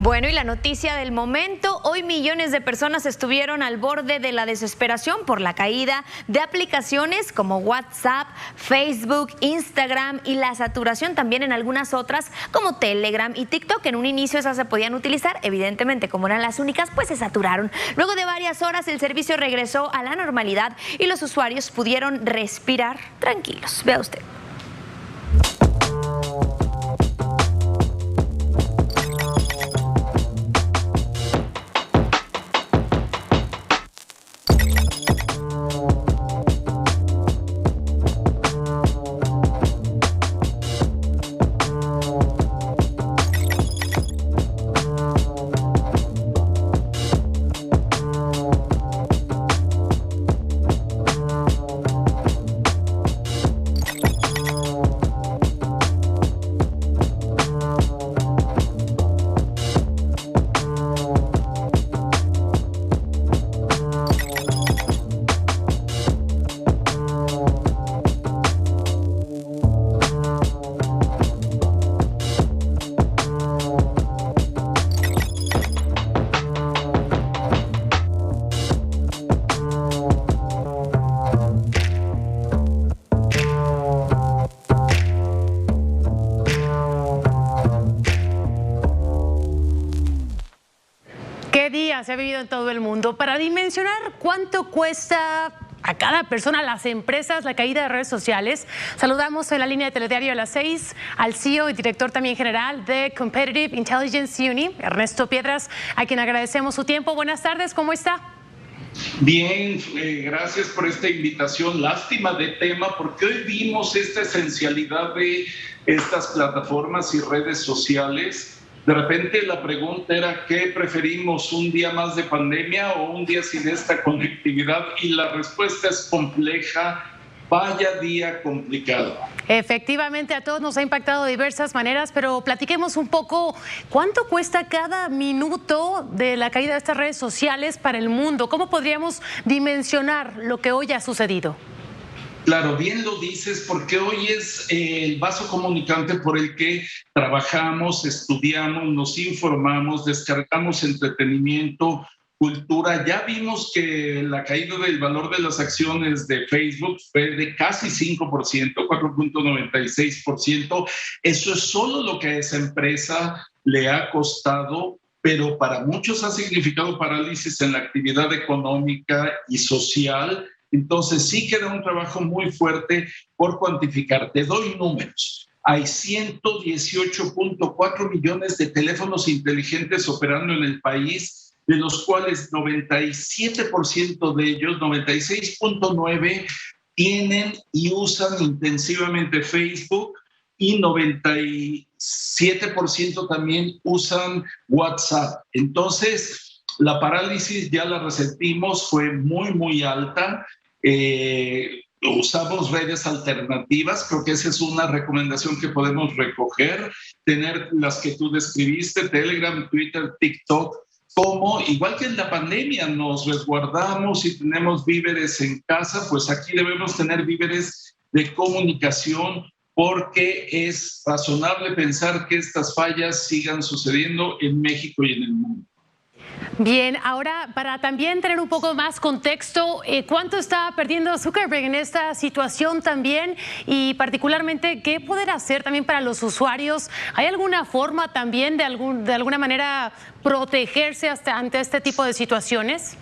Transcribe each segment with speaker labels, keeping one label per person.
Speaker 1: Bueno, y la noticia del momento, hoy millones de personas estuvieron al borde de la desesperación por la caída de aplicaciones como WhatsApp, Facebook, Instagram y la saturación también en algunas otras como Telegram y TikTok. En un inicio esas se podían utilizar, evidentemente como eran las únicas, pues se saturaron. Luego de varias horas el servicio regresó a la normalidad y los usuarios pudieron respirar tranquilos. Vea usted.
Speaker 2: ¿Qué día se ha vivido en todo el mundo? Para dimensionar cuánto cuesta a cada persona, a las empresas, la caída de redes sociales, saludamos en la línea de Telediario a las 6 al CEO y director también general de Competitive Intelligence Unit, Ernesto Piedras, a quien agradecemos su tiempo. Buenas tardes, ¿cómo está?
Speaker 3: Bien, gracias por esta invitación. Lástima de tema, porque hoy vimos esta esencialidad de estas plataformas y redes sociales. De repente la pregunta era, ¿qué preferimos, un día más de pandemia o un día sin esta conectividad? Y la respuesta es compleja. Vaya día complicado.
Speaker 2: Efectivamente, a todos nos ha impactado de diversas maneras, pero platiquemos un poco, ¿cuánto cuesta cada minuto de la caída de estas redes sociales para el mundo? ¿Cómo podríamos dimensionar lo que hoy ha sucedido?
Speaker 3: Claro, bien lo dices, porque hoy es el vaso comunicante por el que trabajamos, estudiamos, nos informamos, descargamos entretenimiento, cultura. Ya vimos que la caída del valor de las acciones de Facebook fue de casi 5%, 4.96%. Eso es solo lo que a esa empresa le ha costado, pero para muchos ha significado parálisis en la actividad económica y social. Entonces sí queda un trabajo muy fuerte por cuantificar. Te doy números. Hay 118.4 millones de teléfonos inteligentes operando en el país, de los cuales 97% de ellos, 96.9%, tienen y usan intensivamente Facebook y 97% también usan WhatsApp. Entonces, la parálisis ya la resentimos, fue muy alta. Usamos redes alternativas, creo que esa es una recomendación que podemos recoger, tener las que tú describiste, Telegram, Twitter, TikTok, como igual que en la pandemia nos resguardamos y tenemos víveres en casa, pues aquí debemos tener víveres de comunicación, porque es razonable pensar que estas fallas sigan sucediendo en México y en el mundo.
Speaker 2: Bien, ahora para también tener un poco más contexto, ¿cuánto está perdiendo Zuckerberg en esta situación también? Y particularmente, ¿qué poder hacer también para los usuarios? ¿Hay alguna forma también de alguna manera protegerse ante este tipo de situaciones?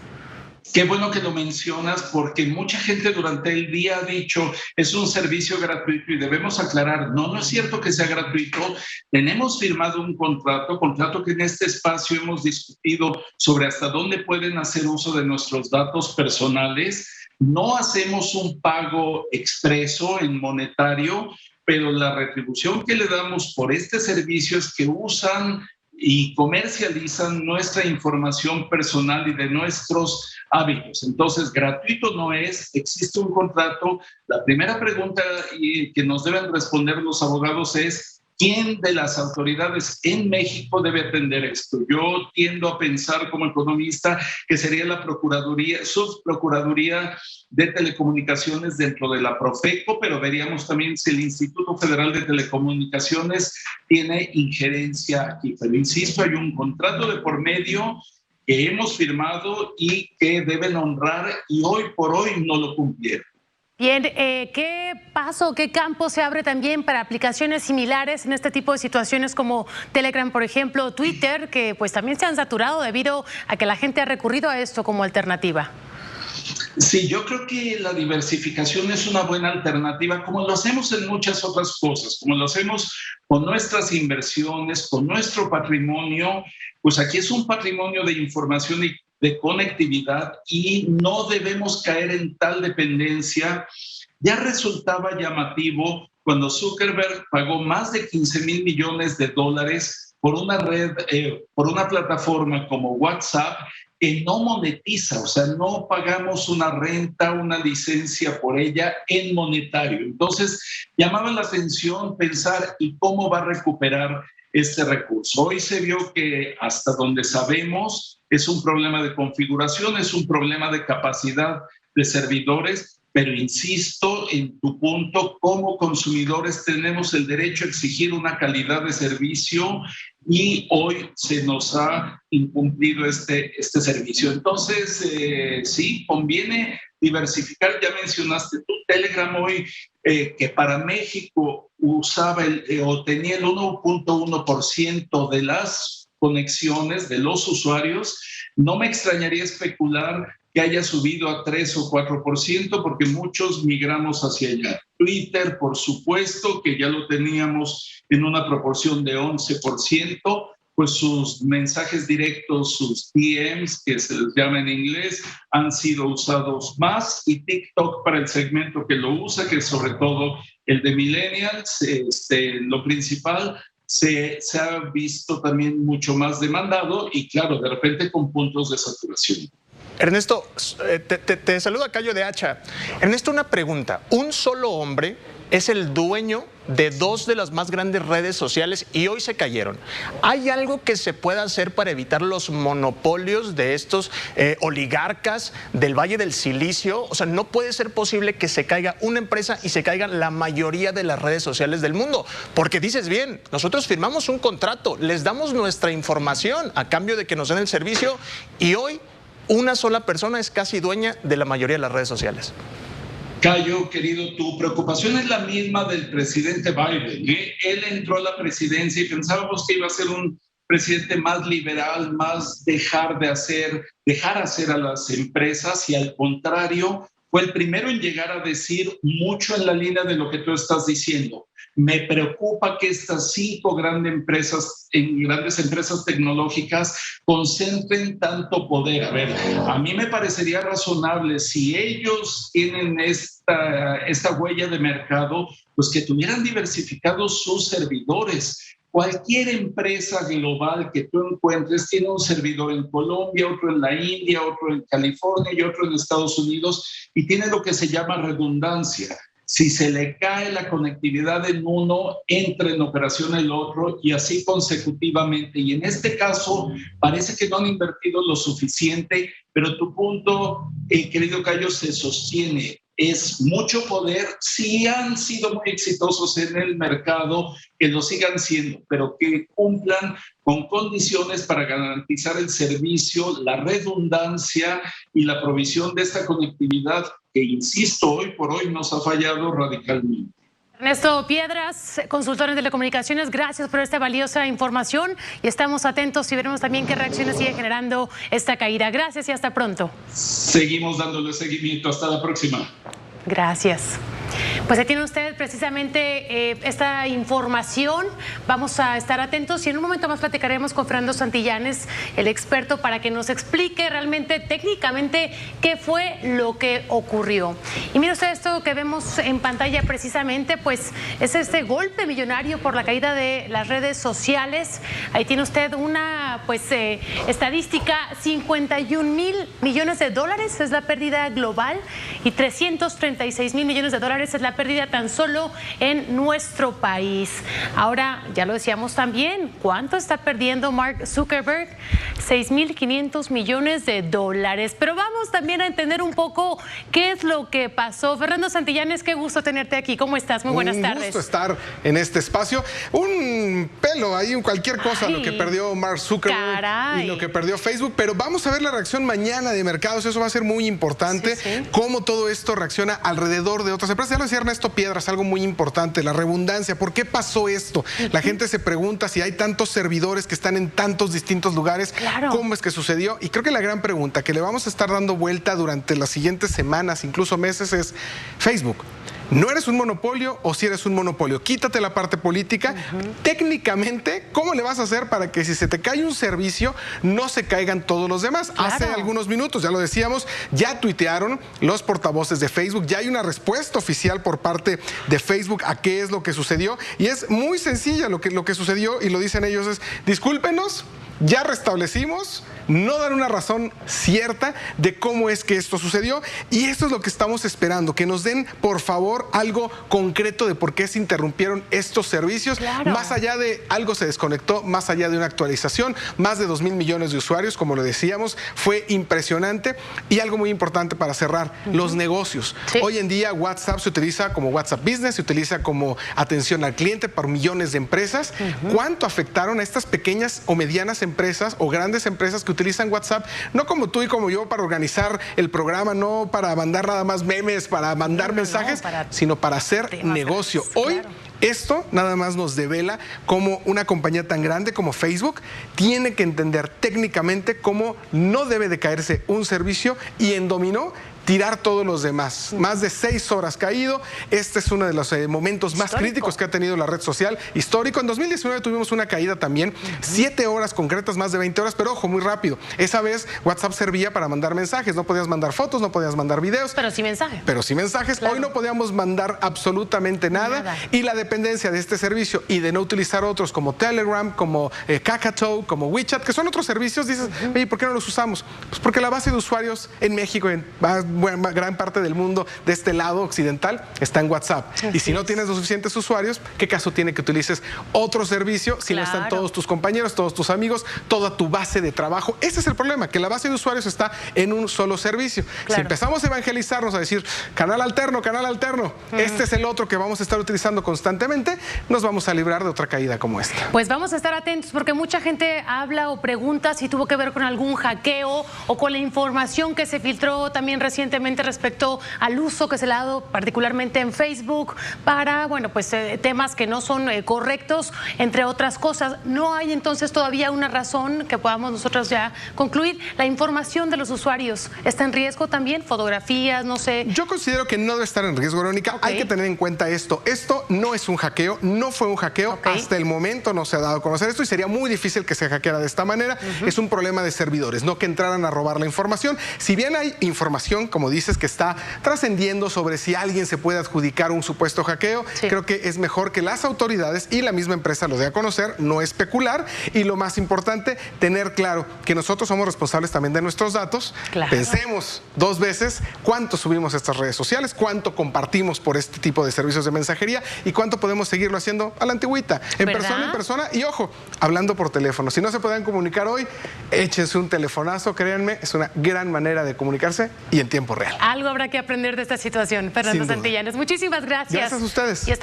Speaker 3: Qué bueno que lo mencionas, porque mucha gente durante el día ha dicho es un servicio gratuito, y debemos aclarar, no es cierto que sea gratuito. Tenemos firmado un contrato que en este espacio hemos discutido sobre hasta dónde pueden hacer uso de nuestros datos personales. No hacemos un pago expreso en monetario, pero la retribución que le damos por este servicio es que usan y comercializan nuestra información personal y de nuestros hábitos. Entonces, gratuito no es, existe un contrato. La primera pregunta que nos deben responder los abogados es ¿Quién de las autoridades en México debe atender esto? Yo tiendo a pensar como economista que sería la Procuraduría, Subprocuraduría de Telecomunicaciones dentro de la Profeco, pero veríamos también si el Instituto Federal de Telecomunicaciones tiene injerencia aquí. Pero insisto, hay un contrato de por medio que hemos firmado y que deben honrar y hoy por hoy no lo cumplieron.
Speaker 2: Bien, ¿qué paso, qué campo se abre también para aplicaciones similares en este tipo de situaciones como Telegram, por ejemplo, Twitter, que pues también se han saturado debido a que la gente ha recurrido a esto como alternativa?
Speaker 3: Sí, yo creo que la diversificación es una buena alternativa, como lo hacemos en muchas otras cosas, como lo hacemos con nuestras inversiones, con nuestro patrimonio. Pues aquí es un patrimonio de información y de conectividad y no debemos caer en tal dependencia. Ya resultaba llamativo cuando Zuckerberg pagó más de $15,000 millones por una red, por una plataforma como WhatsApp, que no monetiza, o sea, no pagamos una renta, una licencia por ella en monetario. Entonces, llamaba la atención pensar ¿y cómo va a recuperar este recurso? Hoy se vio que hasta donde sabemos es un problema de configuración, es un problema de capacidad de servidores, pero insisto en tu punto, como consumidores tenemos el derecho a exigir una calidad de servicio y hoy se nos ha incumplido este servicio. Entonces, sí, conviene diversificar. Ya mencionaste tú Telegram hoy, que para México usaba o tenía el 1.1% de las conexiones de los usuarios. No me extrañaría especular que haya subido a 3 o 4% porque muchos migramos hacia allá. Twitter, por supuesto, que ya lo teníamos en una proporción de 11%, pues sus mensajes directos, sus DMs, que se les llama en inglés, han sido usados más, y TikTok para el segmento que lo usa, que es sobre todo el de millennials, lo principal, se ha visto también mucho más demandado y claro, de repente con puntos de saturación.
Speaker 4: Ernesto, te saluda Cayo de Hacha. Ernesto, una pregunta. Un solo hombre es el dueño de 2 de las más grandes redes sociales y hoy se cayeron. ¿Hay algo que se pueda hacer para evitar los monopolios de estos oligarcas del Valle del Silicio? O sea, no puede ser posible que se caiga una empresa y se caigan la mayoría de las redes sociales del mundo. Porque dices bien, nosotros firmamos un contrato, les damos nuestra información a cambio de que nos den el servicio y hoy una sola persona es casi dueña de la mayoría de las redes sociales.
Speaker 3: Cayo, querido, tu preocupación es la misma del presidente Biden, ¿eh? Él entró a la presidencia y pensábamos que iba a ser un presidente más liberal, más dejar hacer a las empresas, y al contrario, fue el primero en llegar a decir mucho en la línea de lo que tú estás diciendo. Me preocupa que estas 5 grandes empresas tecnológicas concentren tanto poder. A ver, a mí me parecería razonable si ellos tienen esta huella de mercado, pues que tuvieran diversificados sus servidores. Cualquier empresa global que tú encuentres tiene un servidor en Colombia, otro en la India, otro en California y otro en Estados Unidos, y tiene lo que se llama redundancia. Si se le cae la conectividad en uno, entra en operación el otro y así consecutivamente. Y en este caso parece que no han invertido lo suficiente, pero tu punto, querido Cayo, se sostiene. Es mucho poder, sí han sido muy exitosos en el mercado, que lo sigan siendo, pero que cumplan con condiciones para garantizar el servicio, la redundancia y la provisión de esta conectividad que, insisto, hoy por hoy nos ha fallado radicalmente.
Speaker 2: Ernesto Piedras, consultor en telecomunicaciones, gracias por esta valiosa información y estamos atentos y veremos también qué reacciones sigue generando esta caída. Gracias y hasta pronto.
Speaker 3: Seguimos dándole seguimiento. Hasta la próxima.
Speaker 2: Gracias. Pues ahí tiene usted precisamente esta información. Vamos a estar atentos y en un momento más platicaremos con Fernando Santillanes, el experto, para que nos explique realmente técnicamente qué fue lo que ocurrió. Y mire usted, esto que vemos en pantalla precisamente, pues es este golpe millonario por la caída de las redes sociales. Ahí tiene usted una estadística: 51,000 millones de dólares es la pérdida global y 336,000 millones de dólares es la pérdida tan solo en nuestro país. Ahora, ya lo decíamos también, ¿cuánto está perdiendo Mark Zuckerberg? 6.500 millones de dólares. Pero vamos también a entender un poco qué es lo que pasó. Fernando Santillanes, qué gusto tenerte aquí. ¿Cómo estás? Muy buenas tardes.
Speaker 5: Un gusto estar en este espacio. Un pelo ahí, cualquier cosa, lo que perdió Mark Zuckerberg y lo que perdió Facebook. Pero vamos a ver la reacción mañana de mercados. Eso va a ser muy importante. Cómo todo esto reacciona alrededor de otras empresas. Ya lo decía Ernesto Piedras, algo muy importante, la redundancia. ¿Por qué pasó esto? La gente se pregunta si hay tantos servidores que están en tantos distintos lugares. ¿Cómo es que sucedió? Y creo que la gran pregunta que le vamos a estar dando vuelta durante las siguientes semanas, incluso meses, es Facebook. ¿No eres un monopolio o si eres un monopolio? Quítate la parte política. Técnicamente, ¿cómo le vas a hacer para que si se te cae un servicio, no se caigan todos los demás? Hace algunos minutos, ya lo decíamos, ya tuitearon los portavoces de Facebook, ya hay una respuesta oficial por parte de Facebook a qué es lo que sucedió. Y es muy sencilla lo que sucedió, y lo dicen ellos es, discúlpenos, ya restablecimos, no dan una razón cierta de cómo es que esto sucedió, y esto es lo que estamos esperando, que nos den, por favor, algo concreto de por qué se interrumpieron estos servicios, más allá de algo se desconectó, más allá de una actualización, más de 2.000 millones de usuarios, como lo decíamos, fue impresionante. Y algo muy importante para cerrar, los negocios. Hoy en día WhatsApp se utiliza como WhatsApp Business, se utiliza como atención al cliente por millones de empresas. ¿Cuánto afectaron a estas pequeñas o medianas empresas o grandes empresas que utilizan WhatsApp, no como tú y como yo para organizar el programa, no para mandar nada más memes, para mandar mensajes, sino para hacer negocio? Hoy esto nada más nos devela cómo una compañía tan grande como Facebook tiene que entender técnicamente cómo no debe de caerse un servicio y en dominó tirar todos los demás. Más de 6 horas caído. Este es uno de los momentos más críticos que ha tenido la red social. Histórico. En 2019 tuvimos una caída también. 7 horas concretas, más de 20 horas, pero ojo, muy rápido. Esa vez WhatsApp servía para mandar mensajes. No podías mandar fotos, no podías mandar videos.
Speaker 2: Pero sí mensajes.
Speaker 5: Pero sí mensajes. Hoy no podíamos mandar absolutamente nada. Y la dependencia de este servicio y de no utilizar otros como Telegram, como Kakao, como WeChat, que son otros servicios, dices, oye, ¿por qué no los usamos? Pues porque la base de usuarios en México, en gran parte del mundo de este lado occidental, está en WhatsApp. Y si no tienes los suficientes usuarios, ¿qué caso tiene que utilices otro servicio si no están todos tus compañeros, todos tus amigos, toda tu base de trabajo? Ese es el problema, que la base de usuarios está en un solo servicio. Si empezamos a evangelizarnos, a decir canal alterno, este es el otro que vamos a estar utilizando constantemente, nos vamos a librar de otra caída como esta.
Speaker 2: Pues vamos a estar atentos porque mucha gente habla o pregunta si tuvo que ver con algún hackeo o con la información que se filtró también recientemente respecto al uso que se le ha dado particularmente en Facebook para, bueno, pues temas que no son correctos, entre otras cosas. No hay entonces todavía una razón que podamos nosotros ya concluir. La información de los usuarios está en riesgo también, fotografías, no sé.
Speaker 5: Yo considero que no debe estar en riesgo, Verónica. Hay que tener en cuenta esto. Esto no es un hackeo, no fue un hackeo. Hasta el momento no se ha dado a conocer esto y sería muy difícil que se hackeara de esta manera. Es un problema de servidores, no que entraran a robar la información. Si bien hay información, como dices, que está trascendiendo sobre si alguien se puede adjudicar un supuesto hackeo, creo que es mejor que las autoridades y la misma empresa lo dé a conocer, no especular, y lo más importante, tener claro que nosotros somos responsables también de nuestros datos. Pensemos 2 veces cuánto subimos a estas redes sociales, cuánto compartimos por este tipo de servicios de mensajería y cuánto podemos seguirlo haciendo a la antigüita, en persona, y ojo, hablando por teléfono. Si no se pueden comunicar hoy, échense un telefonazo, créanme, es una gran manera de comunicarse y en tiempo real.
Speaker 2: Algo habrá que aprender de esta situación. Fernando Santillanes, muchísimas gracias.
Speaker 5: Gracias a ustedes.
Speaker 2: Y estamos